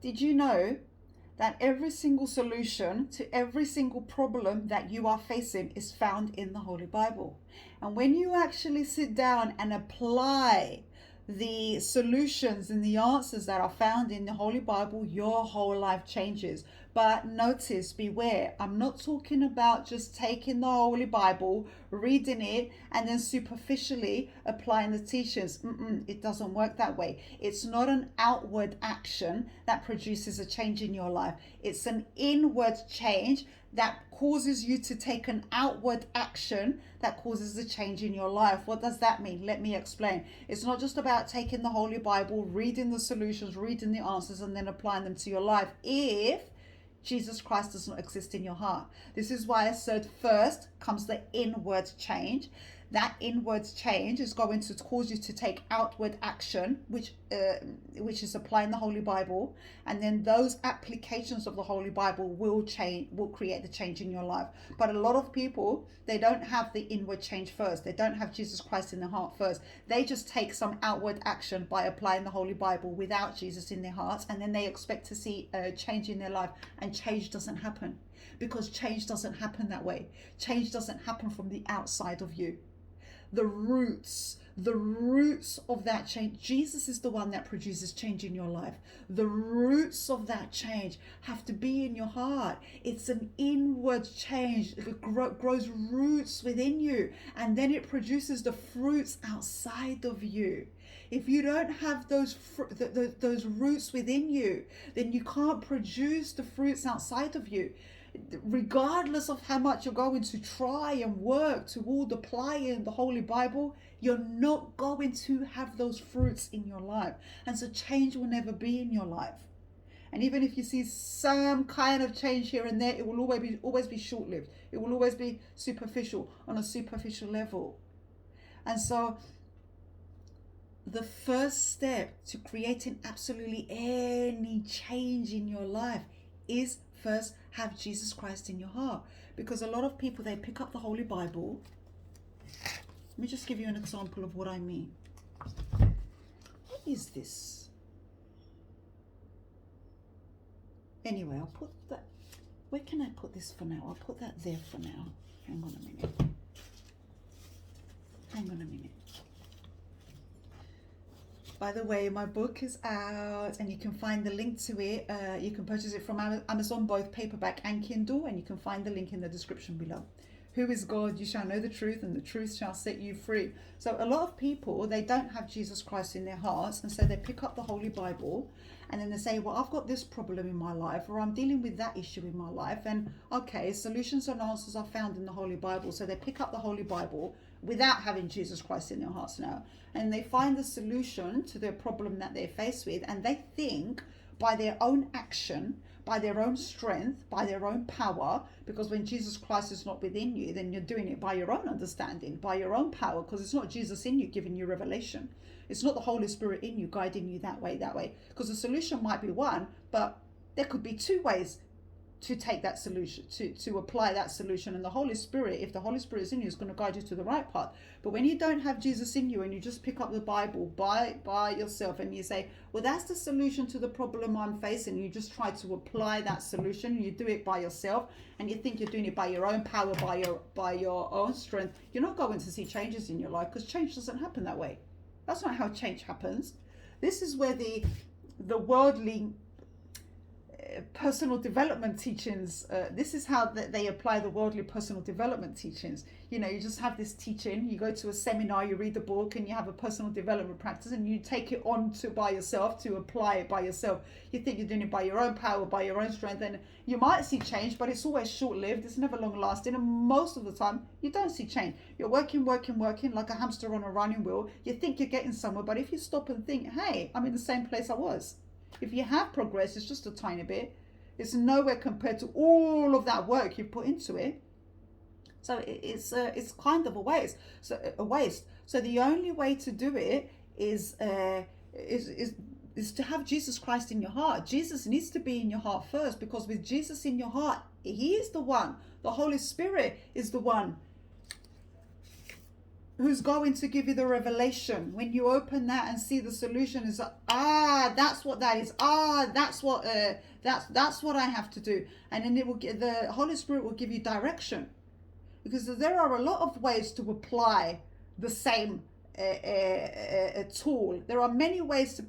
Did you know that every single solution to every single problem that you are facing is found in the Holy Bible? And when you actually sit down and apply the solutions and the answers that are found in the Holy Bible, your whole life changes. But notice, beware, I'm not talking about just taking the Holy Bible, reading it, and then superficially applying the teachings. It doesn't work that way. It's not an outward action that produces a change in your life. It's an inward change that causes you to take an outward action that causes a change in your life. What does that mean? Let me explain. It's not just about taking the Holy Bible, reading the solutions, reading the answers, and then applying them to your life if Jesus Christ does not exist in your heart. This is why I said first comes the inward change. That inward change is going to cause you to take outward action, which is applying the Holy Bible, and then those applications of the Holy Bible will create the change in your life. But a lot of people, they don't have the inward change first. They don't have Jesus Christ in their heart first. They just take some outward action by applying the Holy Bible without Jesus in their hearts, and then they expect to see a change in their life, and change doesn't happen, because change doesn't happen that way. Change doesn't happen from the outside of you. The roots of that change, Jesus is the one that produces change in your life. The roots of that change have to be in your heart. It's an inward change. It grows roots within you, and then it produces the fruits outside of you. If you don't have those roots within you, then you can't produce the fruits outside of you. Regardless of how much you're going to try and work toward applying the Holy Bible, you're not going to have those fruits in your life. And so change will never be in your life. And even if you see some kind of change here and there, it will always be short-lived. It will always be superficial, on a superficial level. And so the first step to creating absolutely any change in your life is first have Jesus Christ in your heart. Because a lot of people, they pick up the Holy Bible. Let me just give you an example of what I mean. What is this? Anyway, I'll put that, where can I put this for now? I'll put that there for now. Hang on a minute. By the way, my book is out, and you can find the link to it. You can purchase it from Amazon, both paperback and Kindle, and you can find the link in the description below. Who is God? You shall know the truth, and the truth shall set you free. So a lot of people, they don't have Jesus Christ in their hearts, and so they pick up the Holy Bible, and then they say, well, I've got this problem in my life, or I'm dealing with that issue in my life, and okay, solutions and answers are found in the Holy Bible. So they pick up the Holy Bible without having Jesus Christ in their hearts now, and they find the solution to their problem that they're faced with, and they think by their own action, by their own strength, by their own power, because when Jesus Christ is not within you, then you're doing it by your own understanding, by your own power, because it's not Jesus in you giving you revelation. It's not the Holy Spirit in you guiding you that way, because the solution might be one, but there could be two ways to take that solution, to apply that solution. And the Holy Spirit, if the Holy Spirit is in you, is going to guide you to the right path. But when you don't have Jesus in you and you just pick up the Bible by yourself and you say, well, that's the solution to the problem I'm facing, you just try to apply that solution, you do it by yourself, and you think you're doing it by your own power, by your own strength, you're not going to see changes in your life, because change doesn't happen that way. That's not how change happens. This is where the worldly personal development teachings, this is how they apply the worldly personal development teachings. You know, you just have this teaching, you go to a seminar, you read the book, and you have a personal development practice, and you take it on by yourself, to apply it by yourself. You think you're doing it by your own power, by your own strength, and you might see change, but it's always short-lived, it's never long-lasting, and most of the time you don't see change. You're working like a hamster on a running wheel. You think you're getting somewhere, but if you stop and think, hey, I'm in the same place I was. If you have progress, it's just a tiny bit. It's nowhere compared to all of that work you put into it. So it's kind of a waste. So the only way to do it is to have Jesus Christ in your heart. Jesus needs to be in your heart first, because with Jesus in your heart, He is the one. The Holy Spirit is the one who's going to give you the revelation. When you open that and see the solution, is that's what that is. That's what I have to do. And then the Holy Spirit will give you direction, because there are a lot of ways to apply the same tool. There are many ways to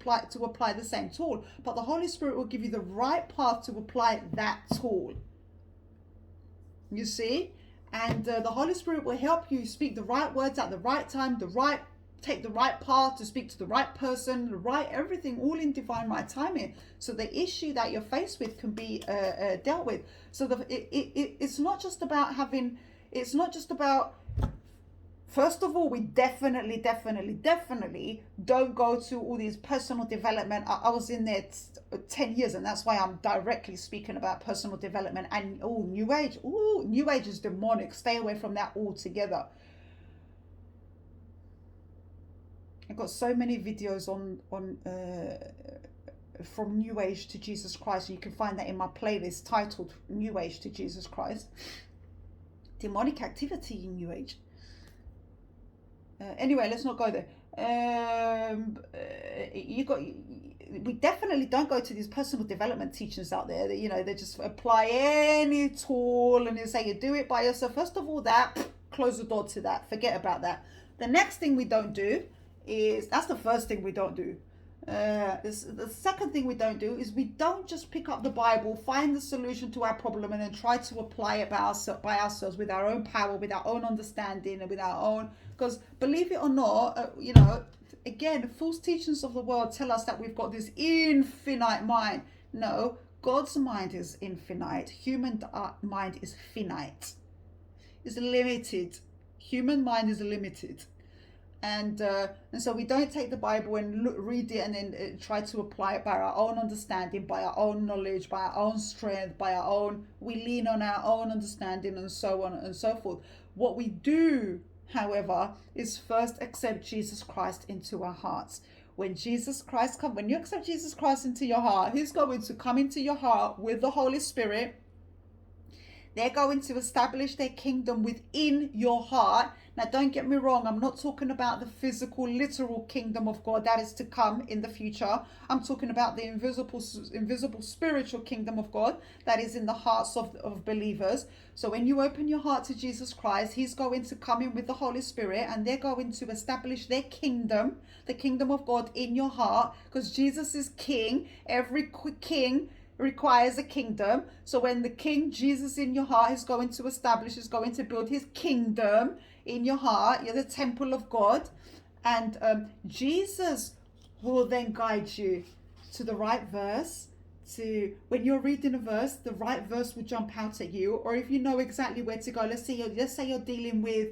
apply the same tool, but the Holy Spirit will give you the right path to apply that tool. You see? And the Holy Spirit will help you speak the right words at the right time, take the right path to speak to the right person, everything, all in divine right timing. So the issue that you're faced with can be dealt with. So it's not just about first of all, we definitely don't go to all these personal development. I was in there 10 years, and that's why I'm directly speaking about personal development and New Age. New Age is demonic. Stay away from that altogether. I've got so many videos on from New Age to Jesus Christ. You can find that in my playlist titled New Age to Jesus Christ. Demonic activity in New Age. Anyway, let's not go there. We definitely don't go to these personal development teachers out there that, they just apply any tool and they say you do it by yourself. First of all, close the door to that. Forget about that. The next thing we don't do that's the first thing we don't do. The second thing we don't do is we don't just pick up the Bible, find the solution to our problem, and then try to apply it by ourselves with our own power, with our own understanding, and with our own. Because believe it or not, again, false teachings of the world tell us that we've got this infinite mind. No, God's mind is infinite. Human mind is finite. It's limited. Human mind is limited. And so we don't take the Bible and read it and then try to apply it by our own understanding, by our own knowledge, by our own strength, we lean on our own understanding, and so on and so forth. What we do, however, is first accept Jesus Christ into our hearts. When you accept Jesus Christ into your heart, he's going to come into your heart with the Holy Spirit. They're going to establish their kingdom within your heart. Now, don't get me wrong. I'm not talking about the physical, literal kingdom of God that is to come in the future. I'm talking about the invisible spiritual kingdom of God that is in the hearts of believers. So when you open your heart to Jesus Christ, he's going to come in with the Holy Spirit, and they're going to establish their kingdom, the kingdom of God in your heart, because Jesus is king. Every king requires a kingdom. So when the King Jesus in your heart is going to build his kingdom in your heart, you're the temple of God, and Jesus will then guide you to the right verse. When you're reading a verse, the right verse will jump out at you. Or if you know exactly where to go, let's say you're dealing with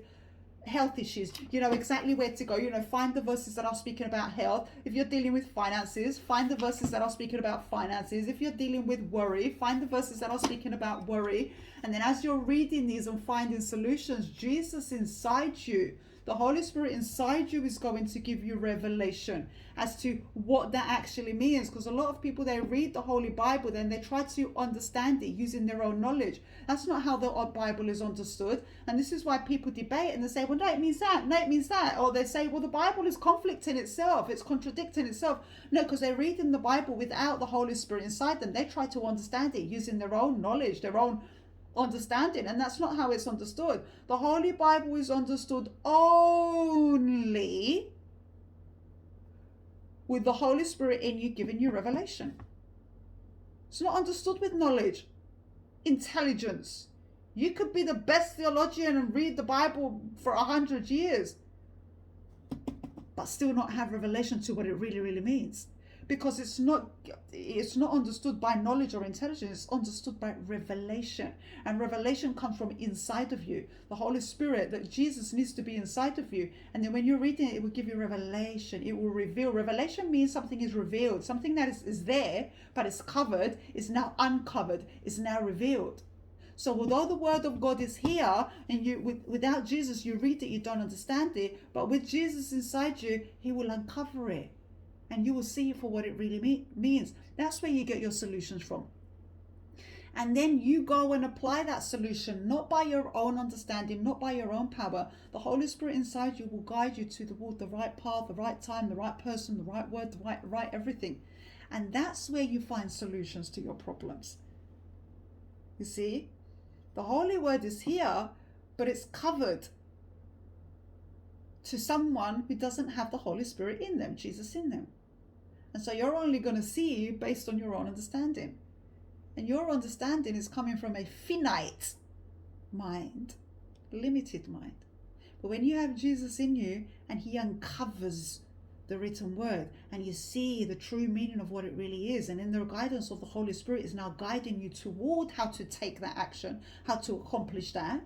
health issues, you know exactly where to go. Find the verses that are speaking about health. If you're dealing with finances, find the verses that are speaking about finances. If you're dealing with worry, find the verses that are speaking about worry. And then as you're reading these and finding solutions, Jesus inside you, the Holy Spirit inside you, is going to give you revelation as to what that actually means. Because a lot of people, they read the Holy Bible, then they try to understand it using their own knowledge. That's not how the Bible is understood. And this is why people debate and they say, well, no, it means that. No, it means that. Or they say, well, the Bible is conflicting itself. It's contradicting itself. No, because they're reading the Bible without the Holy Spirit inside them. They try to understand it using their own knowledge, their own understanding, and that's not how it's understood. The Holy Bible is understood only with the Holy Spirit in you giving you revelation. It's not understood with knowledge, intelligence. You could be the best theologian and read the Bible for 100 years, but still not have revelation to what it really, really means. Because it's not understood by knowledge or intelligence. It's understood by revelation. And revelation comes from inside of you. The Holy Spirit, that Jesus needs to be inside of you. And then when you're reading it, it will give you revelation. It will reveal. Revelation means something is revealed. Something that is there, but it's covered, is now uncovered, is now revealed. So although the word of God is here, and without Jesus, you read it, you don't understand it. But with Jesus inside you, he will uncover it. And you will see it for what it really means. That's where you get your solutions from. And then you go and apply that solution, not by your own understanding, not by your own power. The Holy Spirit inside you will guide you toward the right path, the right time, the right person, the right word, the right everything. And that's where you find solutions to your problems. You see, the Holy Word is here, but it's covered to someone who doesn't have the Holy Spirit in them, Jesus in them. And so you're only going to see based on your own understanding. And your understanding is coming from a finite mind, limited mind. But when you have Jesus in you and he uncovers the written word and you see the true meaning of what it really is, and in the guidance of the Holy Spirit is now guiding you toward how to take that action, how to accomplish that,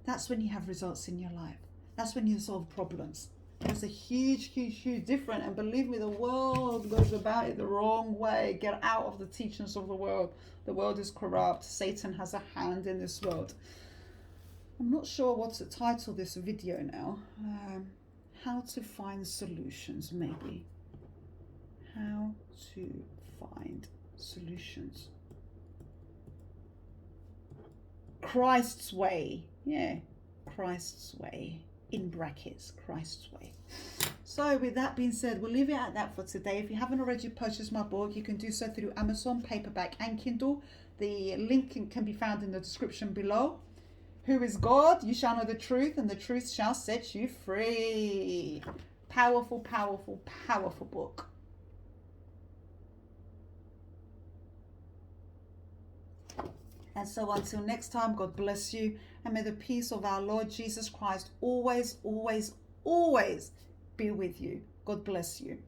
that's when you have results in your life. That's when you solve problems. There's a huge difference. And believe me, the world goes about it the wrong way. Get out of the teachings of the world. The world is corrupt. Satan has a hand in this world. I'm not sure what to title this video now. How to find solutions, maybe. How to find solutions. Christ's way. Yeah, Christ's way. In brackets, Christ's way. So with that being said, we'll leave it at that for today. If you haven't already purchased my book, you can do so through Amazon, paperback and Kindle. The link can be found in the description below. Who is God? You shall know the truth, and the truth shall set you free. Powerful, powerful, powerful book. And so until next time, God bless you. And may the peace of our Lord Jesus Christ always, always, always be with you. God bless you.